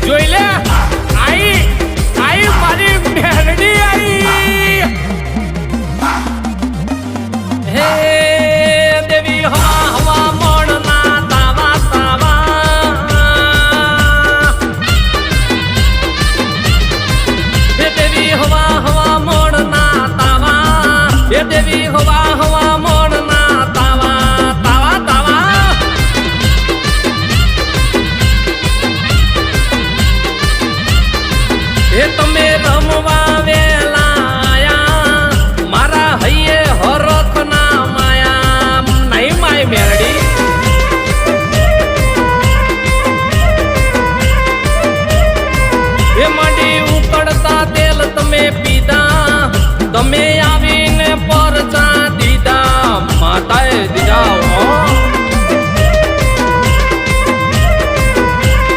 જોઈ લે આઈ આઈ મારી મેરડી આઈ હે દેવી હવા હવા મોણના તાવા તાવા હે દેવી હવા હવા મોણના તાવા હે દેવી હવા હવા મોણના તાવા તાવા તાવા હે તમે રમવા વેલા આયા મારા હૈયે હરખ ના માયા નહીં માય મેરડી હે મંડી ઉકળતા તેલ તમે પીધા તમે આવીને પરચા દીધા માતાએ દીધા